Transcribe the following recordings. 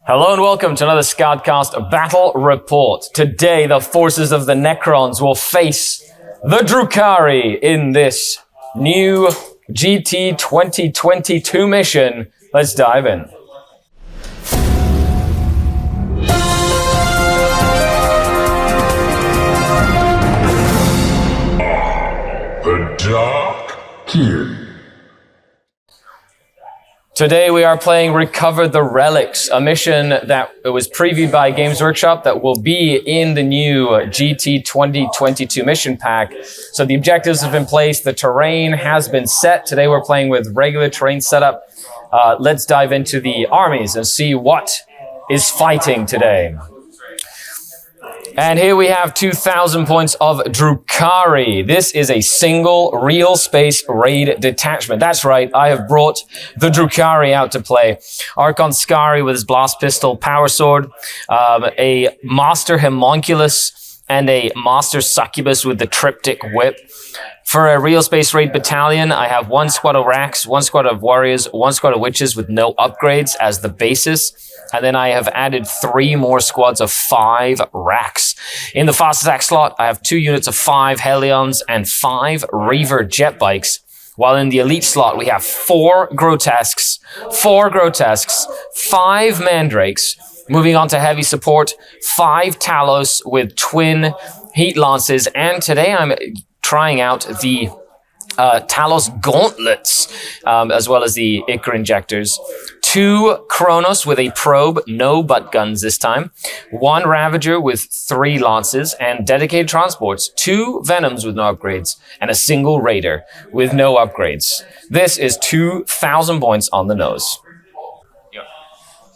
Hello and welcome to another SkaredCast Battle Report. Today, the forces of the Necrons will face the Drukhari in this new GT 2022 mission. Let's dive in. The Dark Kid. Today we are playing Recover the Relics, a mission that was previewed by Games Workshop that will be in the new GT 2022 mission pack. So the objectives have been placed, the terrain has been set. Today we're playing with regular terrain setup. Let's dive into the armies and see what is fighting today. And here we have 2,000 points of Drukhari. This is a single real space raid detachment. That's right, I have brought the Drukhari out to play. Archon Skari with his blast pistol, power sword, a master homunculus, and a master succubus with the triptych whip. For a real space raid battalion, I have one squad of racks, one squad of warriors, one squad of witches with no upgrades as the basis. And then I have added 3 more squads of 5 racks. In the fast attack slot, I have 2 units of 5 Helions and 5 Reaver jet bikes. While in the elite slot, we have 4 grotesques, 5 mandrakes. Moving on to heavy support, 5 Talos with twin heat lances. And today I'm trying out the Talos gauntlets, as well as the Ichor injectors. 2 Kronos with a probe, no butt guns this time. 1 Ravager with 3 lances and dedicated transports. 2 Venoms with no upgrades. And a single Raider with no upgrades. This is 2,000 points on the nose.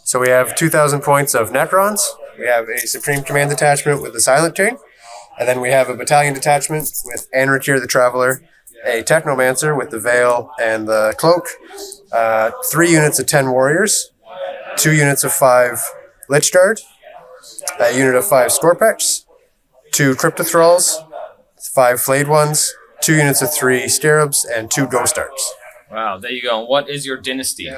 So we have 2,000 points of Necrons. We have a Supreme Command detachment with the Silent Chain. And then we have a battalion detachment with Anrakir the Traveler, a Technomancer with the Veil and the Cloak, 3 units of 10 Warriors, 2 units of 5 Lich Guard, a unit of 5 Scorpex, 2 Cryptothralls, 5 Flayed Ones, 2 units of 3 Scarabs, and 2 Ghost Arcs. Wow, there you go. What is your dynasty?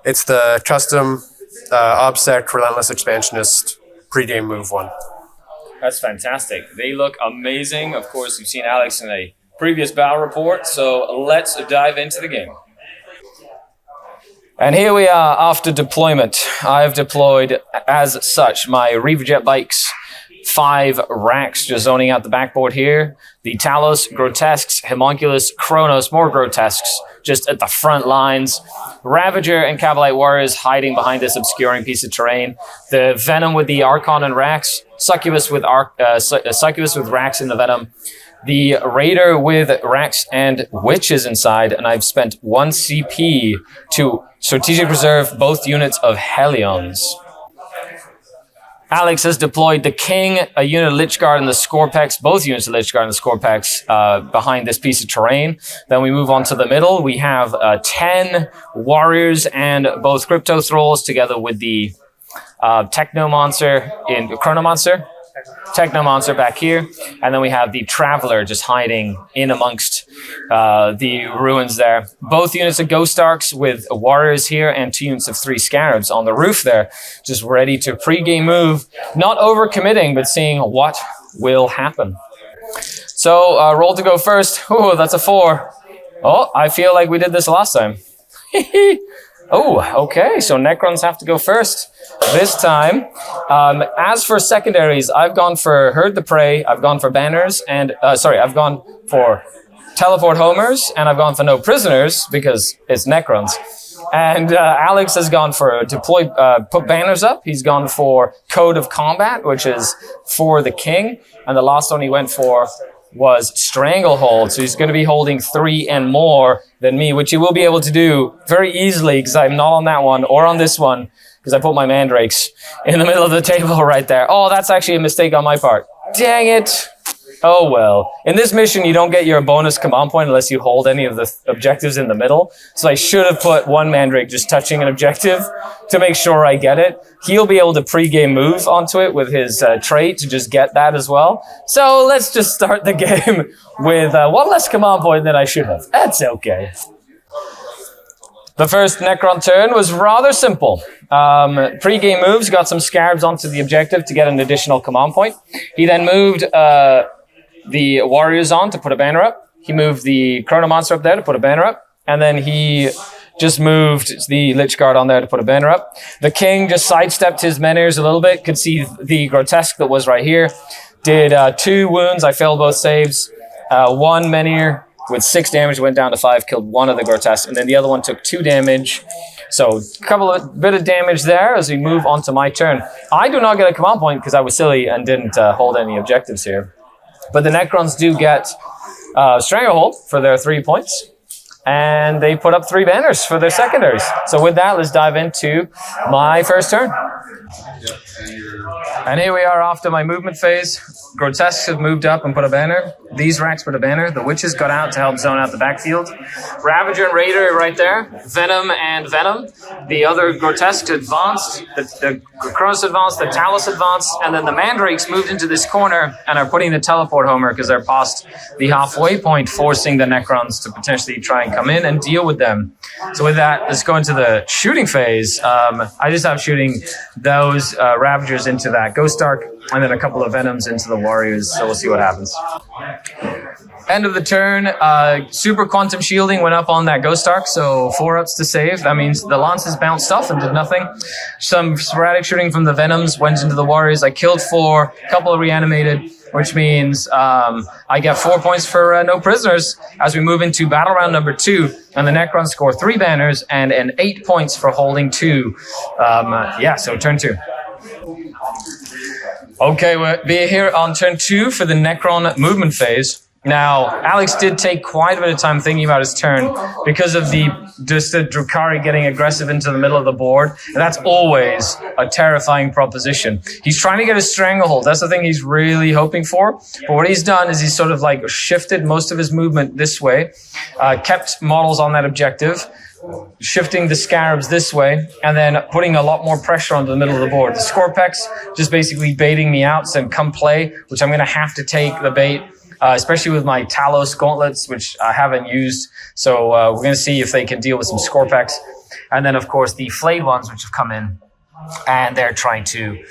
It's the custom OBSEC Relentless Expansionist pre-game move one. That's fantastic. They look amazing. Of course, you've seen Alex in a previous battle report, so let's dive into the game. And here we are after deployment. I've deployed as such my Reaver jet bikes, 5 racks just zoning out the backboard here. The Talos, Grotesques, Homunculus, Kronos, more Grotesques just at the front lines. Ravager and Cavalite Warriors hiding behind this obscuring piece of terrain. The Venom with the Archon and racks. Succubus with racks in the Venom. The Raider with racks and witches inside. And I've spent 1 CP to strategic reserve both units of Helions. Alex has deployed the King, a unit of Lich Guard and the Scorpex, both units of Lich Guard and the Scorpex behind this piece of terrain. Then we move on to the middle. We have 10 Warriors and both Crypto Thralls together with the Technomancer in Technomancer back here. And then we have the Traveler just hiding in amongst the ruins there. Both units of Ghost Arcs with Warriors here and 2 units of 3 Scarabs on the roof there, just ready to pre-game move. Not overcommitting, but seeing what will happen. So, roll to go first. Oh, that's a 4. Oh, I feel like we did this last time. Oh, okay, so Necrons have to go first this time. As for secondaries, I've gone for Herd the Prey, I've gone for Banners, and, I've gone for Teleport Homers, and I've gone for No Prisoners, because it's Necrons. And Alex has gone for put banners up. He's gone for Code of Combat, which is for the King, and the last one he went for was Stranglehold. So he's going to be holding 3 and more than me, which he will be able to do very easily because I'm not on that one or on this one because I put my mandrakes in the middle of the table right there. Oh, that's actually a mistake on my part. Dang it. Oh, well. In this mission, you don't get your bonus command point unless you hold any of the objectives in the middle. So I should have put 1 mandrake just touching an objective to make sure I get it. He'll be able to pre-game move onto it with his trait to just get that as well. So let's just start the game with 1 less command point than I should have. That's okay. The first Necron turn was rather simple. Pre-game moves, got some scarabs onto the objective to get an additional command point. He then moved the warriors on to put a banner up. He moved the Chrono Monster up there to put a banner up. And then he just moved the Lich Guard on there to put a banner up. The king just sidestepped his menhirs a little bit. Could see the grotesque that was right here. Did 2 wounds. I failed both saves. 1 menhir with 6 damage went down to 5, killed one of the grotesque, and then the other one took 2 damage. So a bit of damage there as we move on to my turn. I do not get a command point because I was silly and didn't hold any objectives here. But the Necrons do get Stranglehold for their 3 points. And they put up 3 banners for their secondaries. So with that, let's dive into my first turn. And here we are after my movement phase. Grotesques have moved up and put a banner. These racks put a banner. The Witches got out to help zone out the backfield. Ravager and Raider right there. Venom and Venom. The other Grotesques advanced. The Kronos advanced. The Talus advanced. And then the Mandrakes moved into this corner and are putting the teleport homer because they're past the halfway point, forcing the Necrons to potentially try and come in and deal with them. So with that, let's go into the shooting phase. I just have shooting those Ravagers into that Ghost Arc, and then a couple of Venoms into the Warriors, so we'll see what happens. End of the turn, Super Quantum Shielding went up on that Ghost Arc, so 4 ups to save. That means the Lances bounced off and did nothing. Some sporadic shooting from the Venoms went into the Warriors. I killed 4, a couple of reanimated, which means I get 4 points for no prisoners as we move into battle round number 2, and the Necrons score 3 banners and 8 points for holding 2. So turn 2. Okay, we'll be here on turn 2 for the Necron movement phase. Now, Alex did take quite a bit of time thinking about his turn because of the Drukhari getting aggressive into the middle of the board. And that's always a terrifying proposition. He's trying to get a stranglehold. That's the thing he's really hoping for. But what he's done is he's sort of like shifted most of his movement this way, kept models on that objective, shifting the scarabs this way, and then putting a lot more pressure onto the middle of the board. The Scorpex just basically baiting me out, saying come play, which I'm going to have to take the bait. Especially with my Talos gauntlets, which I haven't used. So we're going to see if they can deal with some Scorpex. And then, of course, the Flayed ones, which have come in. And they're trying to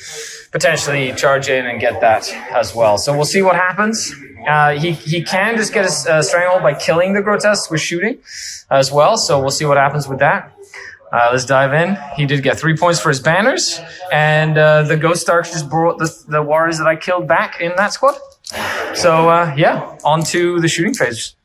potentially charge in and get that as well. So we'll see what happens. He can just get a stranglehold by killing the Grotesque with shooting as well. So we'll see what happens with that. Let's dive in. He did get 3 points for his banners. And the Ghost Starks just brought the warriors that I killed back in that squad. So, on to the shooting phase.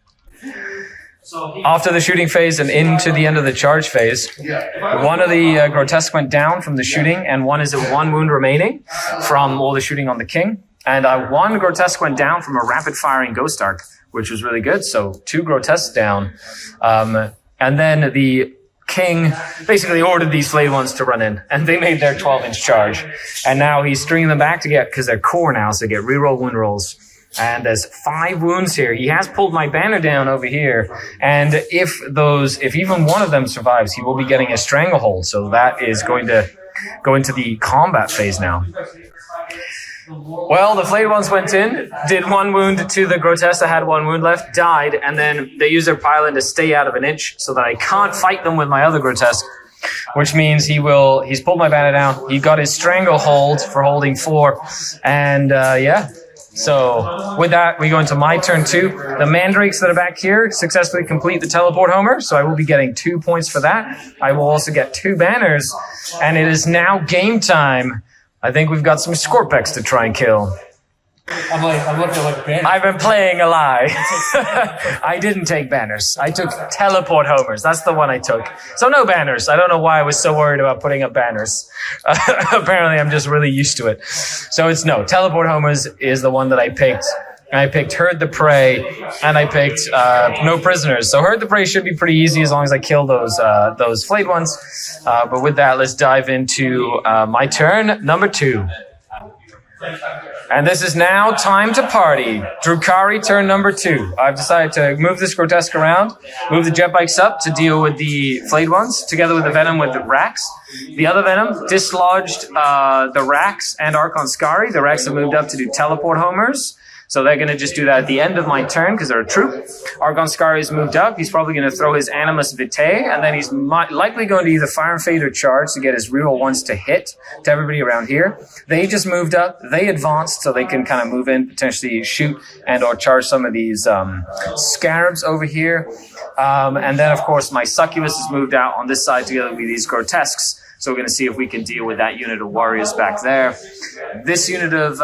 After the shooting phase and into the end of the charge phase, one of the Grotesque went down from the shooting, and one is at 1 wound remaining from all the shooting on the king. And 1 Grotesque went down from a rapid-firing Ghost Arc, which was really good. So 2 Grotesques down. And then the king basically ordered these Flayed ones to run in, and they made their 12-inch charge. And now he's stringing them back to get, because they're core now, so they get reroll wound rolls. And there's 5 wounds here. He has pulled my banner down over here, and if even one of them survives, he will be getting a stranglehold. So that is going to go into the combat phase now. Well, the Flayed ones went in, did 1 wound to the Grotesque that had 1 wound left, died, and then they used their pylon to stay out of an inch so that I can't fight them with my other Grotesque, which means he's pulled my banner down. He got his stranglehold for holding 4, and So with that, we go into my turn 2. The Mandrakes that are back here successfully complete the teleport homer, so I will be getting 2 points for that. I will also get 2 banners, and it is now game time. I think we've got some Scorpex to try and kill. I'm looking like banners. I've been playing a lie. I didn't take banners. I took teleport homers. That's the one I took. So no banners. I don't know why I was so worried about putting up banners. Apparently I'm just really used to it. So it's no. Teleport homers is the one that I picked. And I picked Herd the Prey, and I picked No Prisoners. So Herd the Prey should be pretty easy as long as I kill those Flayed ones. But with that, let's dive into my turn, number 2. And this is now time to party. Drukhari, turn number 2. I've decided to move this Grotesque around, move the jet bikes up to deal with the Flayed ones, together with the Venom with the Racks. The other Venom dislodged the Racks and Archon Skari. The Racks have moved up to do teleport homers. So they're going to just do that at the end of my turn because they're a troop. Argon Skari's moved up. He's probably going to throw his Animus Vitae, and then he's likely going to either Fire and Fade or Charge to get his reroll ones to hit to everybody around here. They just moved up. They advanced so they can kind of move in, potentially shoot and or charge some of these scarabs over here. And then, of course, my Succubus has moved out on this side together with these grotesques. So we're going to see if we can deal with that unit of warriors back there. This unit of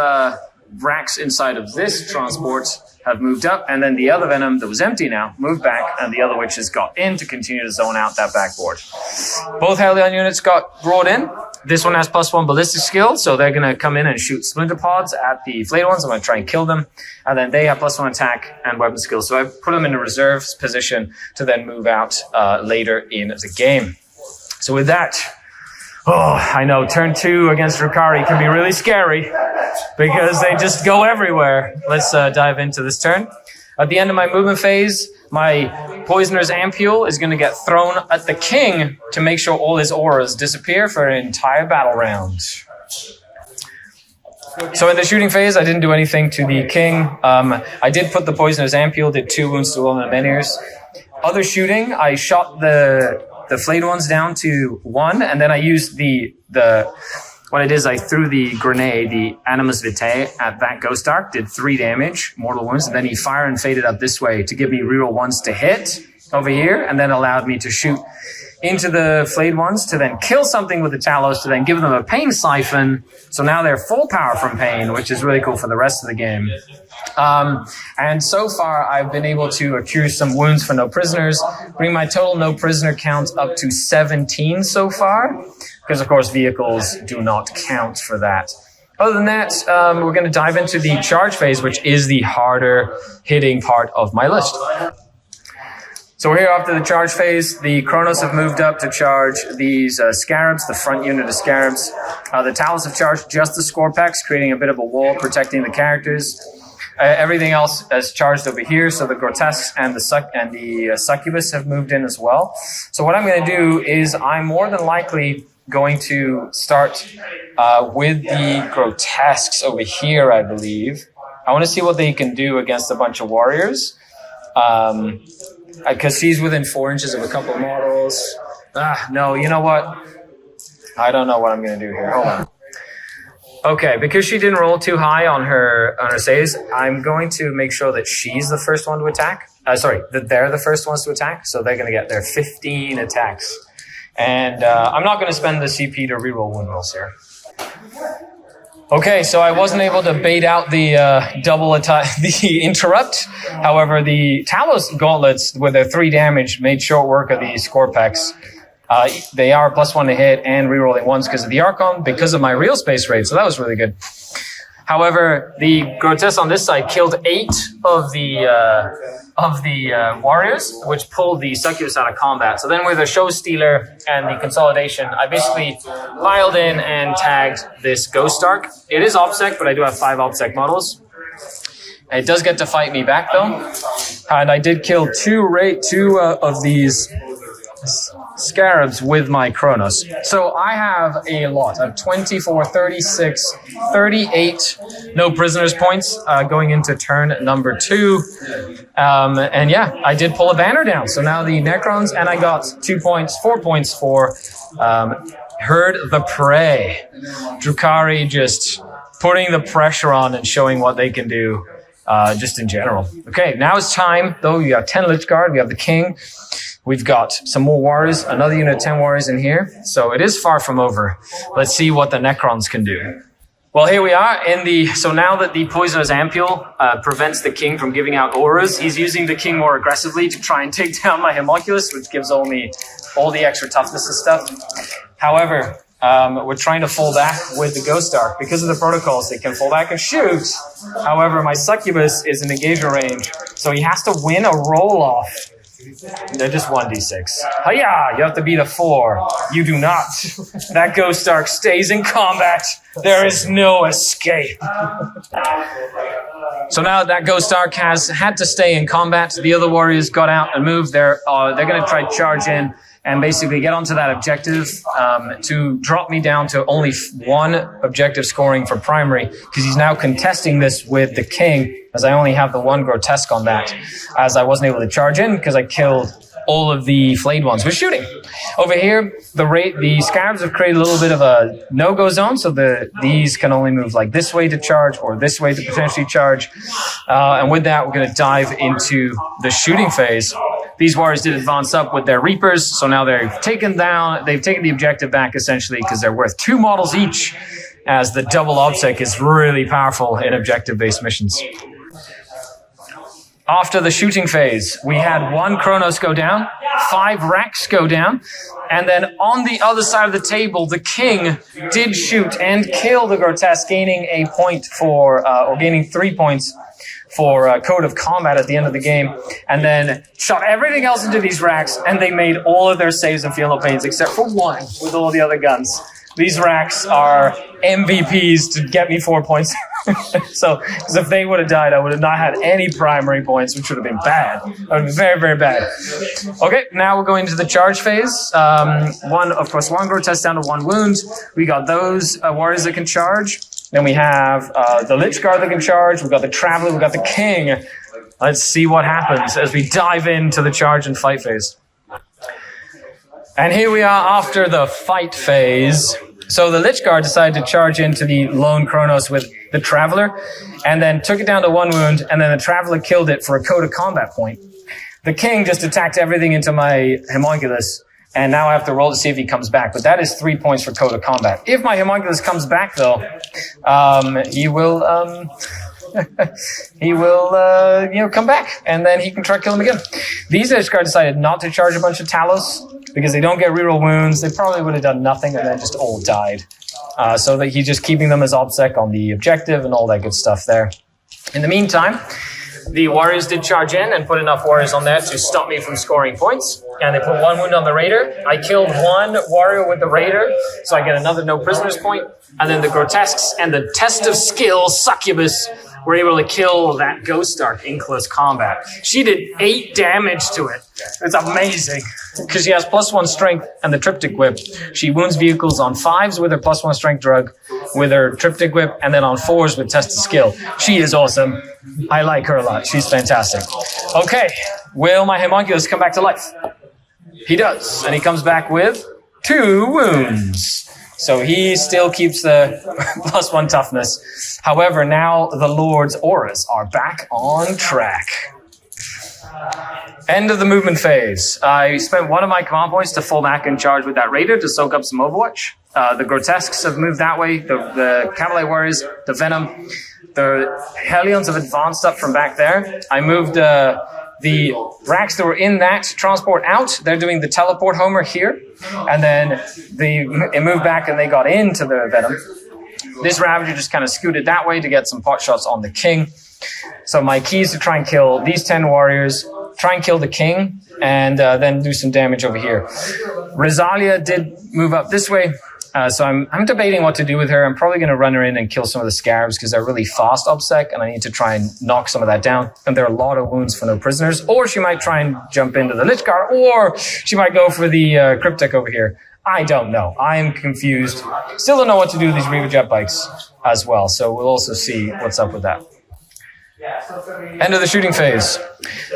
racks inside of this transport have moved up, and then the other Venom that was empty now moved back, and the other witches got in to continue to zone out that backboard. Both Hellion units got brought in. This one has +1 ballistic skill, so they're going to come in and shoot splinter pods at the flayed ones. I'm going to try and kill them. And then they have +1 attack and weapon skill. So I put them in a reserve position to then move out later in the game. So with that, I know turn 2 against Drukhari can be really scary because they just go everywhere. Let's dive into this turn. At the end of my movement phase, my Poisoner's Ampule is going to get thrown at the king to make sure all his auras disappear for an entire battle round. So in the shooting phase, I didn't do anything to the king. I did put the Poisoner's Ampule, did 2 wounds to one of the Menhirs. Other shooting, I shot the flayed ones down to 1, and then I used what I did is I threw the grenade, the Animus Vitae, at that Ghost Ark, did 3 damage, mortal wounds, and then he fired and faded up this way to give me reroll 1s to hit over here, and then allowed me to shoot into the flayed ones to then kill something with the Talos to then give them a pain siphon. So now they're full power from pain, which is really cool for the rest of the game. And so far, I've been able to accrue some wounds for no prisoners, bring my total no prisoner count up to 17 so far, because of course vehicles do not count for that. Other than that, we're going to dive into the charge phase, which is the harder hitting part of my list. So we're here after the charge phase. The Chronos have moved up to charge these Scarabs, the front unit of Scarabs. The Talos have charged just the Scorpex, creating a bit of a wall protecting the characters. Everything else is charged over here, so the Grotesques and the Succubus have moved in as well. So what I'm going to do is I'm more than likely going to start with the Grotesques over here, I believe. I want to see what they can do against a bunch of warriors. Because she's within 4 inches of a couple of models. No, you know what? I don't know what I'm going to do here. Hold on. Okay, because she didn't roll too high on her saves, I'm going to make sure that she's the first one to attack. That they're the first ones to attack. So they're going to get their 15 attacks. And I'm not going to spend the CP to reroll wound rolls here. Okay, so I wasn't able to bait out the double attack, the interrupt. However, the Talos gauntlets with their 3 damage made short work of the Scorpex. They are +1 to hit and rerolling ones because of the Archon, because of my real space rate, so that was really good. However, the Grotesque on this side killed 8 of the warriors, which pulled the Succubus out of combat. So then with the Show Stealer and the Consolidation, I basically piled in and tagged this Ghost Ark. It is OPSEC, but I do have 5 OPSEC models. It does get to fight me back though. And I did kill 2 of these Scarabs with my Chronos. So I have a lot. I have 24, 36, 38 no prisoners points going into turn number 2. And yeah, I did pull a banner down. So now the Necrons, and I got 4 points for Herd the Prey. Drukhari just putting the pressure on and showing what they can do just in general. Okay, now it's time, though. You have 10 Lich Guard, we have the King. We've got some more warriors, another unit of 10 warriors in here. So it is far from over. Let's see what the Necrons can do. Well, here we are so now that the Poisoner's Ampule prevents the King from giving out auras, he's using the King more aggressively to try and take down my Homunculus, which gives all the extra toughness and stuff. However, we're trying to fall back with the Ghost Ark. Because of the protocols, they can fall back and shoot. However, my Succubus is in engagement range, so he has to win a roll-off. They're just 1d6. Hiya! You have to beat a 4. You do not. That Ghost Ark stays in combat. There is no escape. So now that Ghost Ark has had to stay in combat, the other warriors got out and moved. They're going to try to charge in and basically get onto that objective to drop me down to only one objective scoring for primary, because he's now contesting this with the king, as I only have the one grotesque on that, as I wasn't able to charge in because I killed all of the flayed ones with shooting. Over here, the scarabs have created a little bit of a no-go zone, so these can only move like this way to charge or this way to potentially charge. And with that, we're going to dive into the shooting phase. These warriors did advance up with their reapers, so now they've taken the objective back essentially because they're worth 2 models each, as the double obsec is really powerful in objective-based missions. After the shooting phase, we had 1 Kronos go down, 5 Racks go down, and then on the other side of the table, the king did shoot and kill the grotesque, gaining a point or gaining 3 points for Code of Combat at the end of the game, and then shot everything else into these Racks, and they made all of their saves and feel no pains except for 1 with all the other guns. These Racks are MVPs to get me 4 points. So, because if they would have died, I would have not had any primary points, which would have been bad. That would have been very, very bad. Okay, now we're going into the charge phase. Of course, 1 grotesque down to 1 wound. We got those warriors that can charge. Then we have the Lich Guard that can charge. We've got the Traveler. We've got the King. Let's see what happens as we dive into the charge and fight phase. And here we are after the fight phase. So the Lich Guard decided to charge into the lone Kronos with the Traveler, and then took it down to 1 wound, and then the Traveler killed it for a Code of Combat point. The King just attacked everything into my Homunculus, and now I have to roll to see if he comes back. But that is 3 points for Code of Combat. If my Homunculus comes back, though, he will come back, and then he can try to kill him again. These Lich Guard decided not to charge a bunch of Talos, because they don't get reroll wounds. They probably would have done nothing and then just all died. So that he's just keeping them as obsec on the objective and all that good stuff there. In the meantime, the warriors did charge in and put enough warriors on there to stop me from scoring points. And they put 1 wound on the raider. I killed 1 warrior with the raider, so I get another no prisoners point. And then the grotesques and the test of skill Succubus were able to kill that Ghost Ark in close combat. She did 8 damage to it. It's amazing. Because she has +1 strength and the Triptych Whip. She wounds vehicles on 5s with her +1 strength drug, with her Triptych Whip, and then on 4s with Test of Skill. She is awesome. I like her a lot. She's fantastic. Okay, will my Homunculus come back to life? He does, and he comes back with 2 wounds. So he still keeps the +1 toughness. However, now the Lord's auras are back on track. End of the movement phase. I spent 1 of my command points to fall back and charge with that Raider to soak up some Overwatch. The Grotesques have moved that way. The Cavalry Warriors, the Venom. The Hellions have advanced up from back there. I moved the Racks that were in that transport out. They're doing the teleport homer here. And then it moved back and they got into the Venom. This Ravager just kind of scooted that way to get some pot shots on the King. So my key is to try and kill these 10 warriors, try and kill the King, and then do some damage over here. Rosalia did move up this way. So I'm debating what to do with her. I'm probably going to run her in and kill some of the Scarabs because they're really fast obsec, and I need to try and knock some of that down. And there are a lot of wounds for no prisoners. Or she might try and jump into the Lich Guard, or she might go for the Cryptek over here. I don't know. I am confused. Still don't know what to do with these Reaver Jet bikes as well. So we'll also see what's up with that. End of the shooting phase.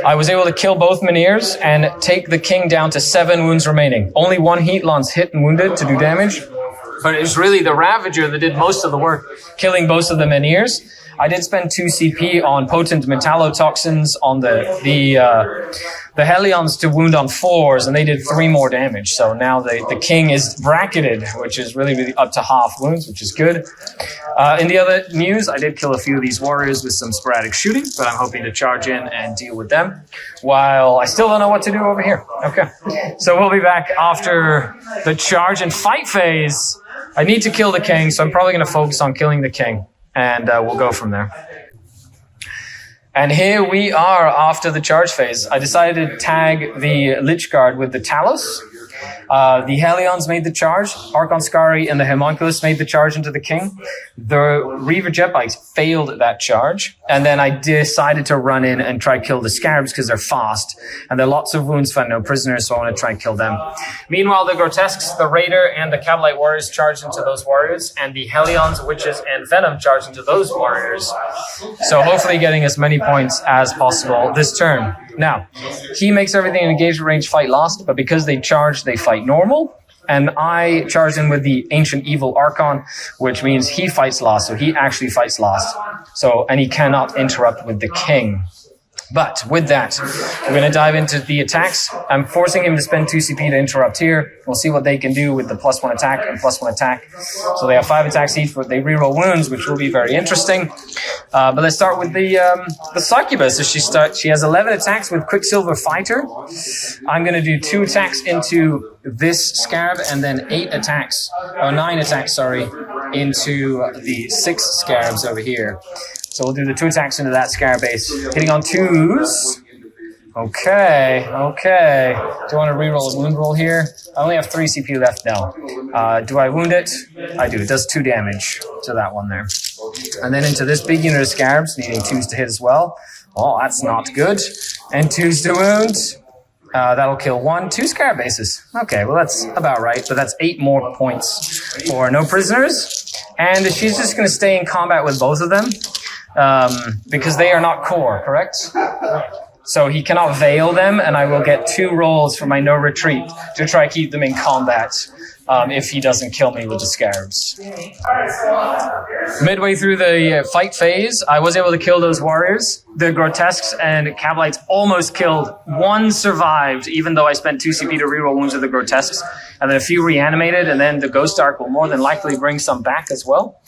I was able to kill both Menhirs and take the King down to 7 wounds remaining. Only 1 Heat Lance hit and wounded to do damage. But it was really the Ravager that did most of the work, killing both of the Menhirs. I did spend 2 CP on potent metallotoxins on the Hellions to wound on 4s, and they did 3 more damage. So now the King is bracketed, which is really up to half wounds, which is good. In the other news, I did kill a few of these warriors with some sporadic shooting, but I'm hoping to charge in and deal with them, while I still don't know what to do over here. Okay, so we'll be back after the charge and fight phase. I need to kill the King, so I'm probably going to focus on killing the King, and we'll go from there. And here we are after the charge phase. I decided to tag the Lich Guard with the Talos. The Hellions made the charge. Archon Skari and the Homunculus made the charge into the king. The Reaver jet bikes failed that charge. And then I decided to run in and try to kill the Scarabs because they're fast. And there are lots of wounds, found no prisoners, so I want to try and kill them. Meanwhile, the Grotesques, the Raider, and the Cavalite Warriors charged into those warriors. And the Hellions, Witches, and Venom charged into those warriors. So hopefully getting as many points as possible this turn. Now, he makes everything in engagement range fight last, but because they charge, they fight normal. And I charged in with the Ancient Evil Archon, which means he fights last, so he actually fights last. So, and he cannot interrupt with the king. But with that, we're going to dive into the attacks. I'm forcing him to spend 2 CP to interrupt here. We'll see what they can do with the +1 attack and +1 attack. So they have 5 attacks each, but they reroll wounds, which will be very interesting. But let's start with the Succubus. So she has 11 attacks with Quicksilver Fighter. I'm going to do 2 attacks into this Scarab, and then 9 attacks, into the 6 Scarabs over here. So we'll do the 2 attacks into that Scarab base. Hitting on 2s. Okay. Do I want to reroll a wound roll here? I only have 3 CP left now. Do I wound it? I do. It does 2 damage to that one there. And then into this big unit of Scarabs, needing 2s to hit as well. Oh, that's not good. And 2s to wound. That'll kill 2 Scarab bases. Okay, well that's about right, but that's 8 more points for no prisoners. And she's just going to stay in combat with both of them. Because they are not core, correct? So he cannot veil them, and I will get 2 rolls for my no retreat to try to keep them in combat if he doesn't kill me with the Scarabs. Midway through the fight phase, I was able to kill those warriors. The Grotesques and Cavalites almost killed. 1 survived, even though I spent 2 CP to reroll wounds of the Grotesques, and then a few reanimated, and then the Ghost Arc will more than likely bring some back as well.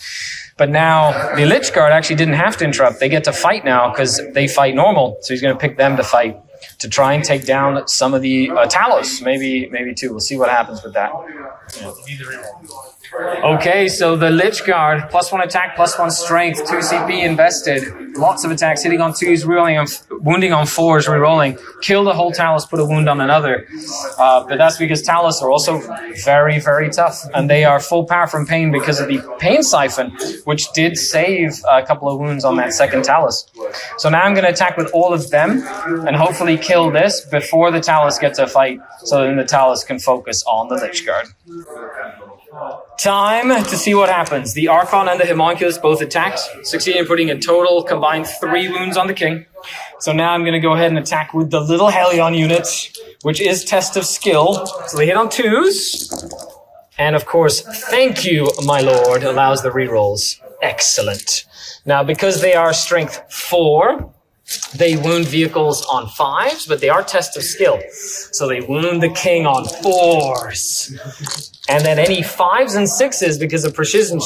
But now the Lich Guard actually didn't have to interrupt. They get to fight now because they fight normal. So he's going to pick them to fight to try and take down some of the Talos. Maybe 2. We'll see what happens with that. Okay, so the Lich Guard, +1 attack, +1 strength, 2 CP invested. Lots of attacks, hitting on 2s, wounding on 4s, rerolling. Kill the whole Talos, put a wound on another. But that's because Talos are also very, very tough. And they are full power from Pain because of the Pain Siphon, which did save a couple of wounds on that second Talos. So now I'm going to attack with all of them and hopefully kill this before the Talos gets a fight, so then the Talos can focus on the Lich Guard. Time to see what happens. The Archon and the Homunculus both attacked, succeeding in putting a total combined 3 wounds on the king. So now I'm going to go ahead and attack with the little Hellion unit, which is Test of Skill. So they hit on 2s. And of course, thank you, my lord, allows the rerolls. Excellent. Now, because they are strength 4, they wound vehicles on 5s, but they are Test of Skill. So they wound the king on 4s. And then any 5s and 6s, because of precision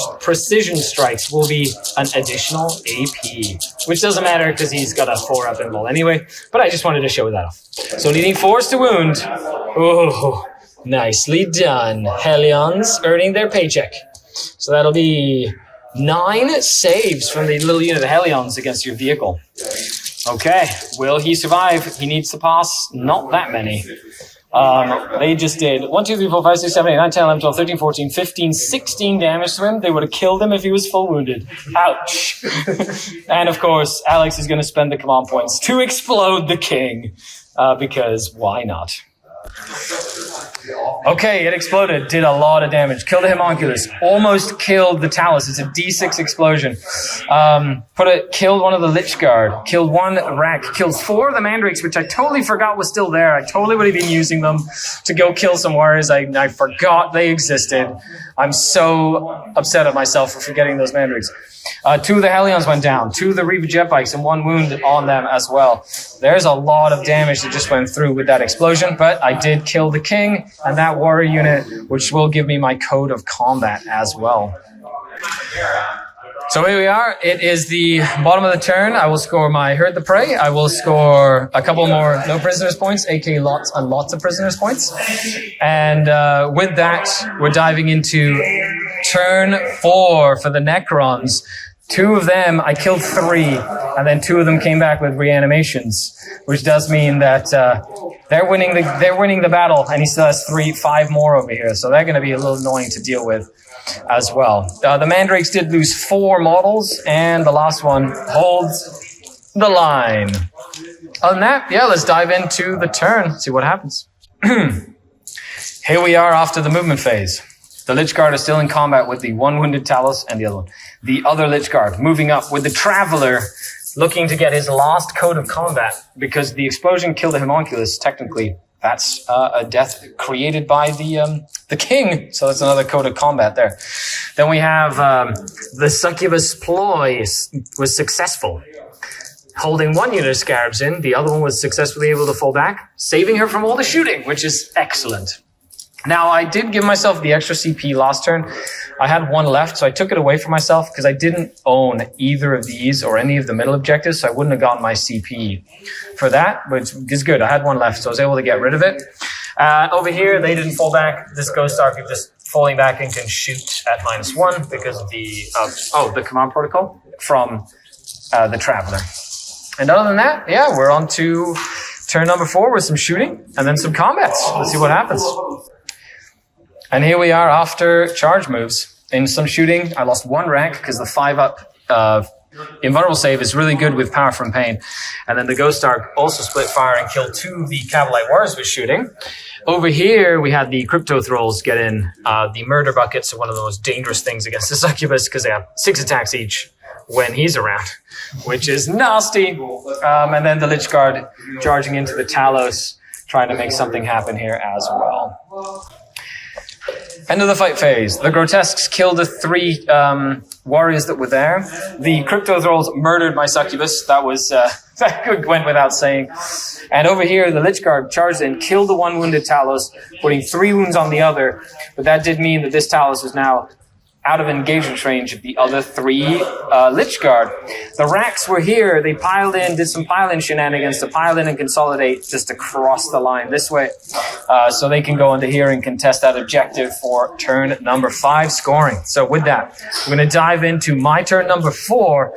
strikes, will be an additional AP. Which doesn't matter because he's got a 4-up and roll anyway. But I just wanted to show that off. So needing 4s to wound. Oh, nicely done. Hellions earning their paycheck. So that'll be 9 saves from the little unit of Hellions against your vehicle. Okay, will he survive? He needs to pass not that many. They just did 1, 2, 3, 4, 5, 6, 7, 8, 9, 10, 11, 12, 13, 14, 15, 16 damage to him. They would have killed him if he was full wounded. Ouch. And of course, Alex is going to spend the command points to explode the king. Because why not? Okay, it exploded. Did a lot of damage. Killed the Homunculus. Almost killed the Talos. It's a D6 explosion. Killed one of the Lich Guard. Killed 1 Rack. Killed 4 of the Mandrakes, which I totally forgot was still there. I totally would have been using them to go kill some warriors. I forgot they existed. I'm so upset at myself for forgetting those Mandrakes. 2 of the Hellions went down. 2 of the Reaver jet bikes and 1 wound on them as well. There's a lot of damage that just went through with that explosion, but I did kill the king and that warrior unit, which will give me my code of combat as well. So here we are. It is the bottom of the turn. I will score my Herd the Prey. I will score a couple more no prisoners points, aka lots and lots of prisoners points. And with that, we're diving into turn 4 for the Necrons. 2 of them, I killed 3, and then 2 of them came back with reanimations, which does mean that they're winning the battle, and he still has 5 more over here, so they're going to be a little annoying to deal with as well. The Mandrakes did lose 4 models, and the last one holds the line. Other than that, yeah, let's dive into the turn, see what happens. Here we are after the movement phase. The Lich Guard are still in combat with the 1 wounded Talos and the other one. The other Lich Guard moving up with the Traveler, looking to get his last code of combat, because the explosion killed the homunculus. Technically, that's a death created by the king, so that's another code of combat there. Then we have the Succubus ploy was successful, holding 1 unit of Scarabs in. The other one was successfully able to fall back, saving her from all the shooting, which is excellent. Now, I did give myself the extra CP last turn. I had 1 left, so I took it away from myself because I didn't own either of these or any of the middle objectives, so I wouldn't have gotten my CP for that, which is good. I had 1 left, so I was able to get rid of it. Over here, they didn't fall back. This Ghost Arc is just falling back and can shoot at -1 because of the command protocol from the Traveler. And other than that, yeah, we're on to turn number 4 with some shooting and then some combats. Let's see what happens. And here we are after charge moves. In some shooting, I lost 1 rank because the 5-up invulnerable save is really good with Power from Pain. And then the Ghost Arc also split fire and killed 2 of the Cavalite Warriors with shooting. Over here, we had the Crypto Thralls get in. The Murder Buckets are one of the most dangerous things against the Succubus because they have 6 attacks each when he's around, which is nasty. And then the Lich Guard charging into the Talos, trying to make something happen here as well. End of the fight phase. The Grotesques killed the 3 warriors that were there. The Crypto Thralls murdered my Succubus. That was that went without saying. And over here, the Lich Guard charged in, killed the 1 wounded Talos, putting 3 wounds on the other. But that did mean that this Talos was now out of engagement range of the other 3 Lich Guard. The Racks were here. They piled in, did some pile-in shenanigans to pile in and consolidate just to cross the line this way. So they can go into here and contest that objective for turn number 5 scoring. So with that, I'm going to dive into my turn number 4.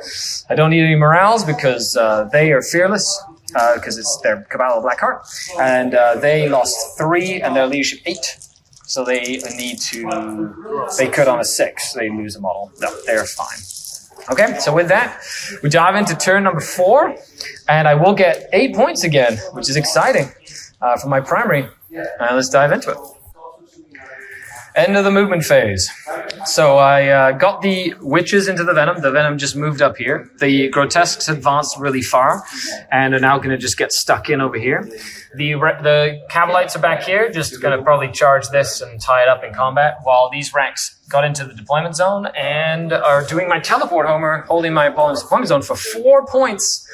I don't need any morales because they are fearless. Because it's their Cabal of Blackheart. And they lost 3 and their leadership 8. So they could on a 6. They lose a model. No, they're fine. Okay, so with that, we dive into turn number 4, and I will get 8 points again, which is exciting for my primary. Let's dive into it. End of the movement phase. So I got the Witches into the Venom. The Venom just moved up here. The Grotesques advanced really far and are now going to just get stuck in over here. The Cavalites are back here, just going to probably charge this and tie it up in combat, while these Racks got into the deployment zone and are doing my teleport homer, holding my opponent's deployment zone for 4 points.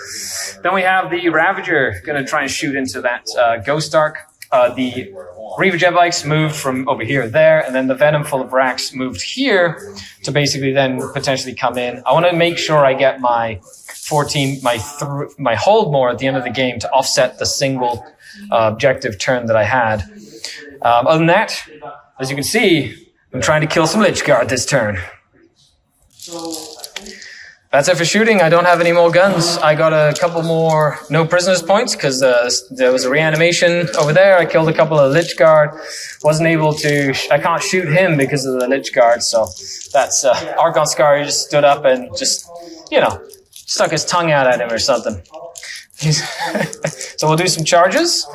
Then we have the Ravager going to try and shoot into that Ghost Arc. The Reaver Jet Bikes moved from over here there, and then the Venom full of Racks moved here to basically then potentially come in. I want to make sure I get my 14, my hold more at the end of the game to offset the single objective turn that I had. Other than that, as you can see, I'm trying to kill some Lich Guard this turn. That's it for shooting. I don't have any more guns. I got a couple more no prisoners points because there was a reanimation over there. I killed a couple of Lich Guard. Wasn't able to... I can't shoot him because of the Lich Guard. So that's... Archon Skari just stood up and just, stuck his tongue out at him or something. So we'll do some charges.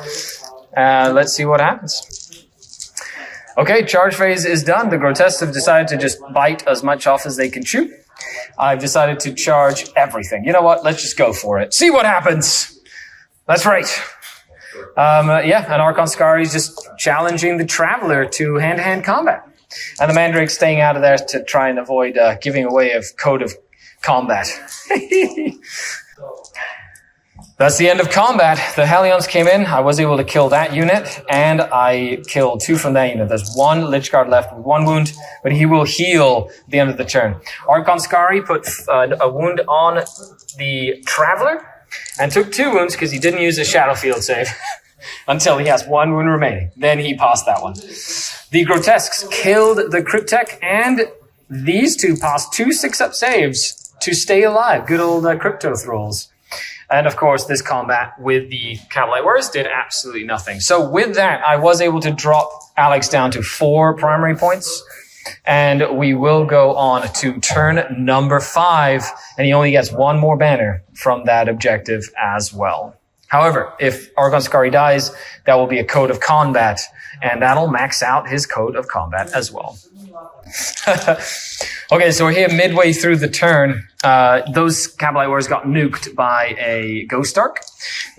Let's see what happens. Okay, charge phase is done. The Grotesques have decided to just bite as much off as they can chew. I've decided to charge everything. You know what? Let's just go for it. See what happens. That's right. And Archon Skari is just challenging the Traveler to hand-to-hand combat. And the Mandrake's staying out of there to try and avoid giving away a code of combat. That's the end of combat. The Hellions came in. I was able to kill that unit, and I killed 2 from that unit. There's 1 Lich Guard left with 1 wound, but he will heal at the end of the turn. Archon Skari put a wound on the Traveler and took 2 wounds because he didn't use a Shadow Field save until he has 1 wound remaining. Then he passed that one. The Grotesques killed the Cryptek, and these 2 passed 2 6-up saves to stay alive. Good old crypto thralls. And of course, this combat with the Cavalry Warriors did absolutely nothing. So with that, I was able to drop Alex down to 4 primary points. And we will go on to turn number 5. And he only gets 1 more banner from that objective as well. However, if Argon Skari dies, that will be a code of combat. And that'll max out his code of combat as well. Okay, so we're here midway through the turn. Those Cavalry Warriors got nuked by a Ghost Ark.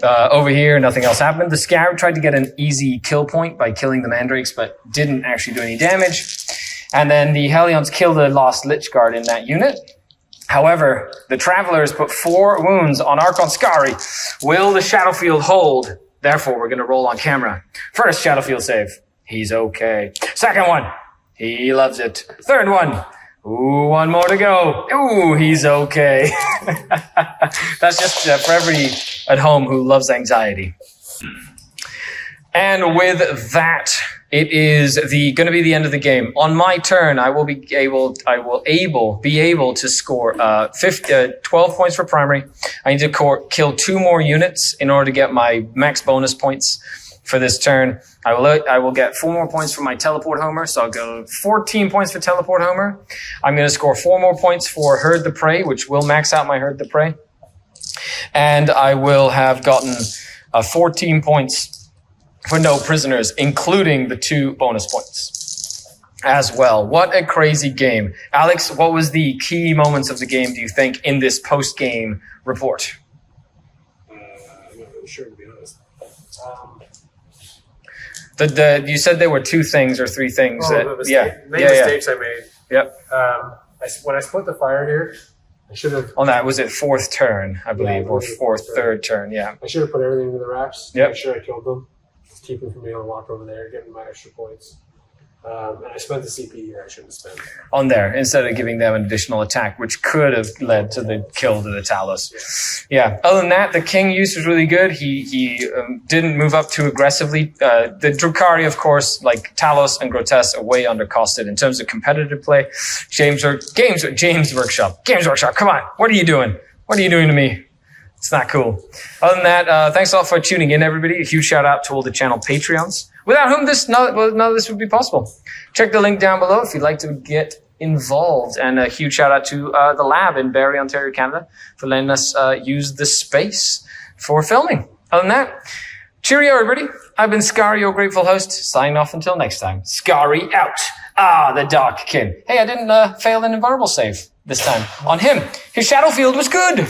Over here, nothing else happened. The Scarab tried to get an easy kill point by killing the Mandrakes, but didn't actually do any damage. And then the Hellions killed the Lost Lich Guard in that unit. However, the Travelers put 4 wounds on Archon Skari. Will the Shadowfield hold? Therefore, we're going to roll on camera. First Shadowfield save. He's okay. Second one. He loves it. Third one. Ooh, 1 more to go. Ooh, he's okay. That's just for everybody at home who loves anxiety. And with that, it is going to be the end of the game. On my turn, I will be able to score 12 points for primary. I need to kill 2 more units in order to get my max bonus points for this turn. I will get 4 more points for my teleport homer, so I'll go 14 points for teleport homer. I'm going to score 4 more points for herd the prey, which will max out my herd the prey. And I will have gotten 14 points for no prisoners, including the 2 bonus points as well. What a crazy game. Alex, what was the key moments of the game, do you think, in this post-game report? I'm not really sure, to be honest. You said there were 2 things or 3 things. The mistakes I made. Yep. When I split the fire here, I should have... On that, was it 4th turn, I believe, or 3rd turn, yeah. I should have put everything into the racks. Yep. Make sure I killed them. Just keep them from being able to walk over there, getting my extra points. And I spent the CP here I shouldn't spend. On there, instead of giving them an additional attack, which could have led to the kill to the Talos. Yeah. Other than that, the King use was really good. He didn't move up too aggressively. The Drukhari, of course, like Talos and Grotesque, are way undercosted in terms of competitive play. Games Workshop, come on. What are you doing? What are you doing to me? It's not cool. Other than that, thanks all for tuning in, everybody. A huge shout out to all the channel Patreons, without whom none of this would be possible. Check the link down below if you'd like to get involved. And a huge shout out to the lab in Barrie, Ontario, Canada, for letting us use the space for filming. Other than that, cheerio, everybody. I've been Skari, your grateful host, signing off until next time. Skari out. The Dark Kin. Hey, I didn't fail an invulnerable save this time on him. His Shadowfield was good.